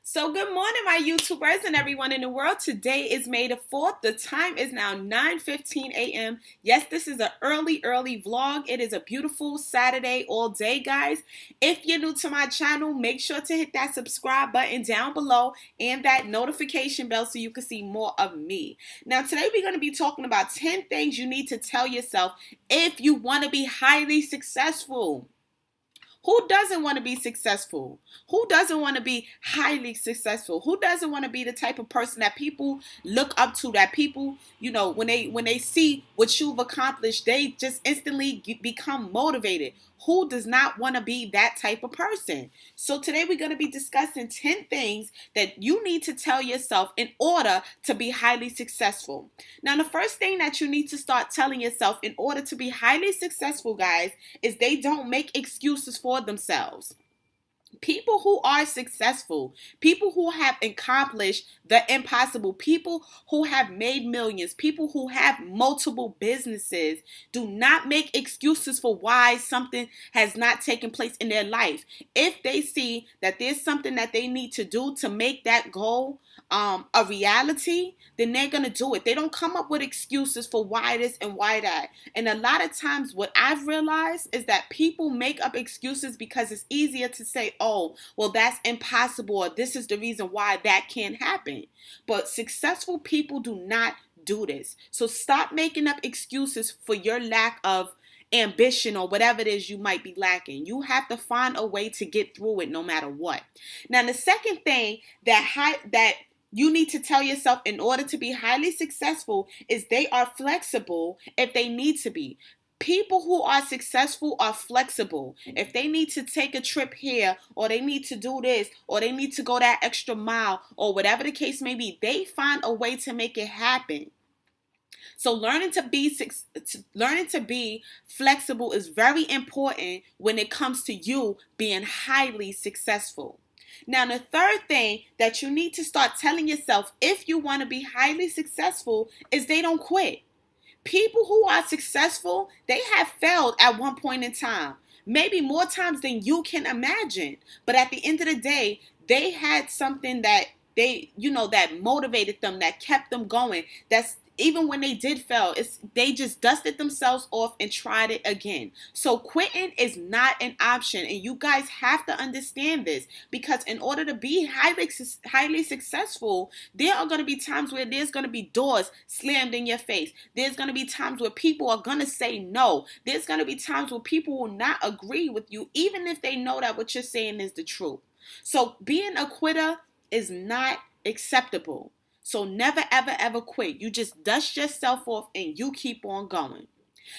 So good morning, my YouTubers and everyone in the world. Today is May the 4th. The time is now 9:15 a.m. Yes, this is an early vlog. It is a beautiful Saturday all day, guys. If you're new to my channel, make sure to hit that subscribe button down below and that notification bell so you can see more of me. Now, today we're going to be talking about 10 things you need to tell yourself if you want to be highly successful. Who doesn't want to be successful? Who doesn't want to be highly successful? Who doesn't want to be the type of person that people look up to, that people, when they see what you've accomplished, they just instantly become motivated? Who does not want to be that type of person? So today we're going to be discussing 10 things that you need to tell yourself in order to be highly successful. Now, the first thing that you need to start telling yourself in order to be highly successful, guys, is they don't make excuses for themselves. People who are successful, people who have accomplished the impossible, people who have made millions, people who have multiple businesses, do not make excuses for why something has not taken place in their life. If they see that there's something that they need to do to make that goal a reality, then they're going to do it. They don't come up with excuses for why this and why that. And a lot of times what I've realized is that people make up excuses because it's easier to say, oh, well, that's impossible, or this is the reason why that can't happen. But successful people do not do this. So stop making up excuses for your lack of ambition or whatever it is you might be lacking. You have to find a way to get through it no matter what. Now, the second thing that you need to tell yourself in order to be highly successful is they are flexible if they need to be. People who are successful are flexible. If they need to take a trip here, or they need to do this, or they need to go that extra mile, or whatever the case may be, they find a way to make it happen. So learning to be flexible is very important when it comes to you being highly successful. Now, the third thing that you need to start telling yourself if you want to be highly successful is they don't quit. People who are successful, they have failed at one point in time, maybe more times than you can imagine. But at the end of the day, they had something that that motivated them, that kept them going. That's even when they did fail, they just dusted themselves off and tried it again. So quitting is not an option, and you guys have to understand this, because in order to be highly successful, there are going to be times where there's going to be doors slammed in your face. There's going to be times where people are going to say no. There's going to be times where people will not agree with you, even if they know that what you're saying is the truth. So being a quitter is not acceptable. So never, ever, ever quit. You just dust yourself off and you keep on going.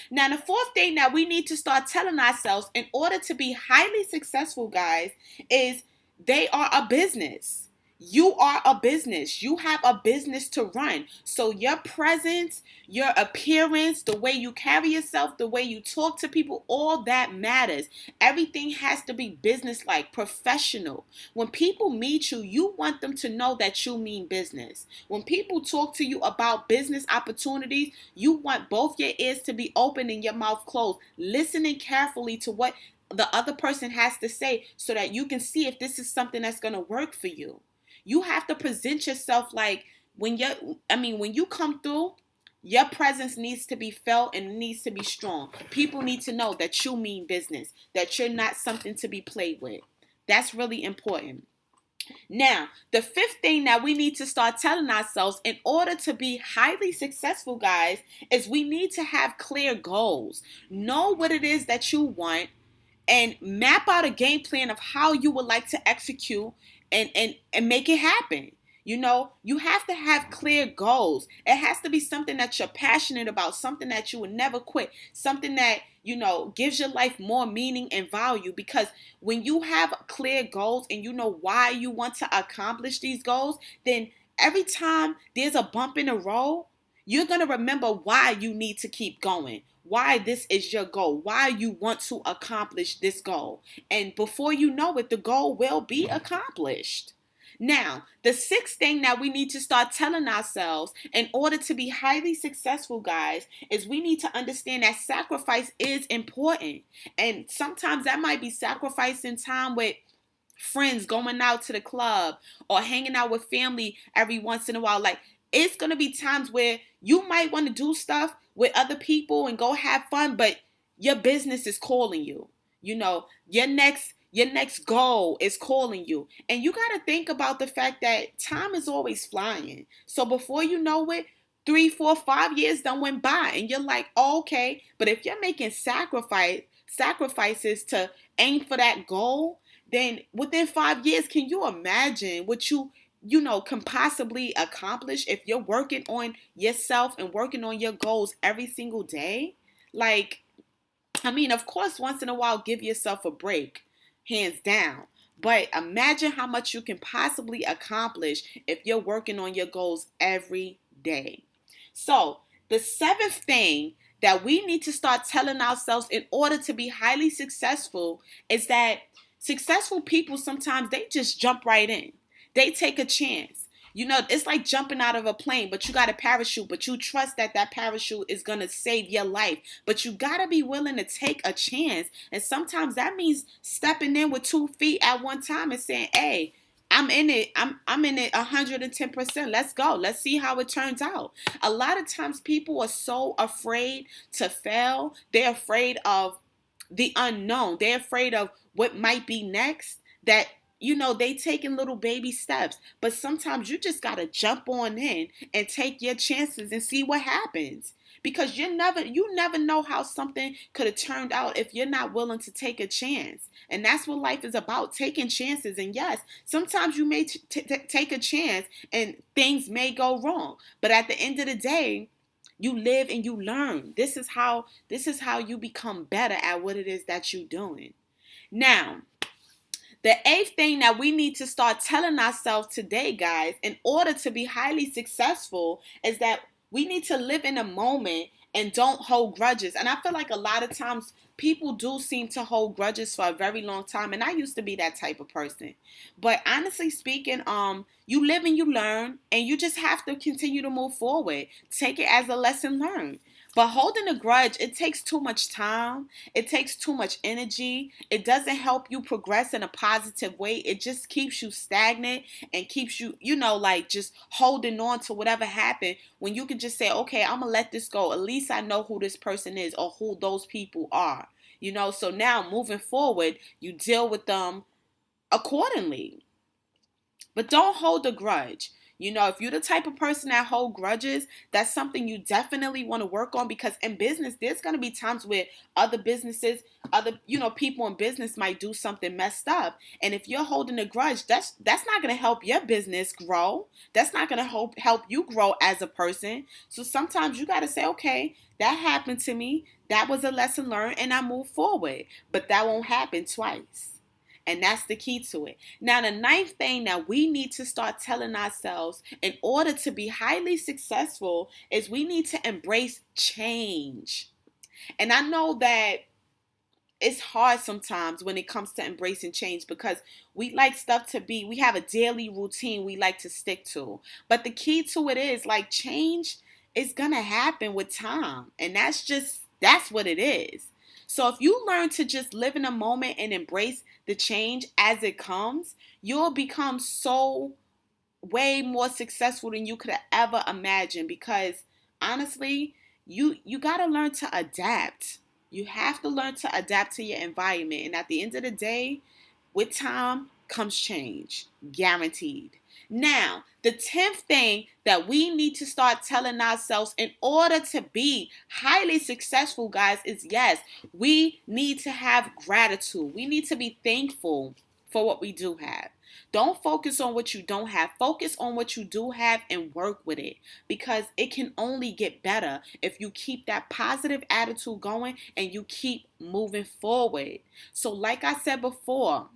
Now, the fourth thing that we need to start telling ourselves in order to be highly successful, guys, is they are a business. You are a business. You have a business to run. So your presence, your appearance, the way you carry yourself, the way you talk to people, all that matters. Everything has to be business-like, professional. When people meet you, you want them to know that you mean business. When people talk to you about business opportunities, you want both your ears to be open and your mouth closed, listening carefully to what the other person has to say so that you can see if this is something that's going to work for you. You have to present yourself like when you come through, your presence needs to be felt and needs to be strong. People need to know that you mean business, that you're not something to be played with. That's really important. Now, the fifth thing that we need to start telling ourselves in order to be highly successful, guys, is we need to have clear goals. Know what it is that you want and map out a game plan of how you would like to execute and make it happen. You have to have clear goals. It has to be something that you're passionate about, something that you would never quit, something that, gives your life more meaning and value. Because when you have clear goals and you know why you want to accomplish these goals, then every time there's a bump in the road, you're going to remember why you need to keep going, why this is your goal, why you want to accomplish this goal. And before you know it, the goal will be accomplished. Now, the sixth thing that we need to start telling ourselves in order to be highly successful, guys, is we need to understand that sacrifice is important. And sometimes that might be sacrificing time with friends going out to the club or hanging out with family every once in a while. Like, it's going to be times where you might want to do stuff with other people and go have fun, but your business is calling you. You know, your next goal is calling you. And you got to think about the fact that time is always flying. So before you know it, 3, 4, 5 years done went by and you're like, oh, okay. But if you're making sacrifices to aim for that goal, then within 5 years, can you imagine what you can possibly accomplish if you're working on yourself and working on your goals every single day? Like, I mean, of course, once in a while, give yourself a break, hands down. But imagine how much you can possibly accomplish if you're working on your goals every day. So, the seventh thing that we need to start telling ourselves in order to be highly successful is that successful people sometimes they just jump right in. They take a chance. You know, it's like jumping out of a plane, but you got a parachute, but you trust that that parachute is going to save your life. But you got to be willing to take a chance. And sometimes that means stepping in with 2 feet at one time and saying, hey, I'm in it. I'm in it 110%. Let's go. Let's see how it turns out. A lot of times people are so afraid to fail. They're afraid of the unknown. They're afraid of what might be next that they taking little baby steps. But sometimes you just got to jump on in and take your chances and see what happens. Because you never know how something could have turned out if you're not willing to take a chance. And that's what life is about, taking chances. And yes, sometimes you may take a chance and things may go wrong. But at the end of the day, you live and you learn. This is how you become better at what it is that you're doing. Now, the eighth thing that we need to start telling ourselves today, guys, in order to be highly successful, is that we need to live in a moment and don't hold grudges. And I feel like a lot of times people do seem to hold grudges for a very long time. And I used to be that type of person. But honestly speaking, you live and you learn, and you just have to continue to move forward. Take it as a lesson learned. But holding a grudge, it takes too much time. It takes too much energy. It doesn't help you progress in a positive way. It just keeps you stagnant and keeps you, like just holding on to whatever happened, when you can just say, okay, I'm going to let this go. At least I know who this person is or who those people are. So now moving forward, you deal with them accordingly. But don't hold a grudge. If you're the type of person that hold grudges, that's something you definitely want to work on, because in business, there's going to be times where other businesses, people in business might do something messed up. And if you're holding a grudge, that's not going to help your business grow. That's not going to help you grow as a person. So sometimes you got to say, okay, that happened to me. That was a lesson learned, and I move forward. But that won't happen twice. And that's the key to it. Now, the ninth thing that we need to start telling ourselves in order to be highly successful is we need to embrace change. And I know that it's hard sometimes when it comes to embracing change, because we like stuff to be, we have a daily routine we like to stick to. But the key to it is, like, change is going to happen with time. And that's what it is. So if you learn to just live in a moment and embrace the change as it comes, you'll become so way more successful than you could have ever imagined. Because honestly, you got to learn to adapt. You have to learn to adapt to your environment. And at the end of the day, with time comes change, guaranteed. Now, the 10th thing that we need to start telling ourselves in order to be highly successful, guys, is yes, we need to have gratitude. We need to be thankful for what we do have. Don't focus on what you don't have. Focus on what you do have and work with it, because it can only get better if you keep that positive attitude going and you keep moving forward. So like I said before,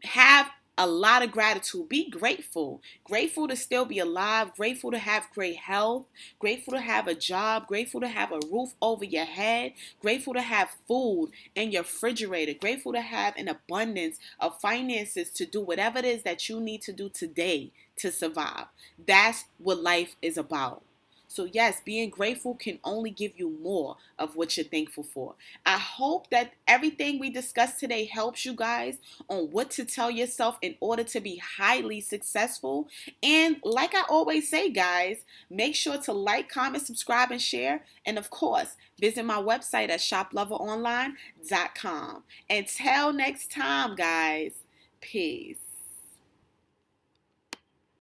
have a lot of gratitude. Be grateful. Grateful to still be alive. Grateful to have great health. Grateful to have a job. Grateful to have a roof over your head. Grateful to have food in your refrigerator. Grateful to have an abundance of finances to do whatever it is that you need to do today to survive. That's what life is about. So yes, being grateful can only give you more of what you're thankful for. I hope that everything we discussed today helps you guys on what to tell yourself in order to be highly successful. And like I always say, guys, make sure to like, comment, subscribe, and share. And of course, visit my website at shoploveronline.com. Until next time, guys, peace.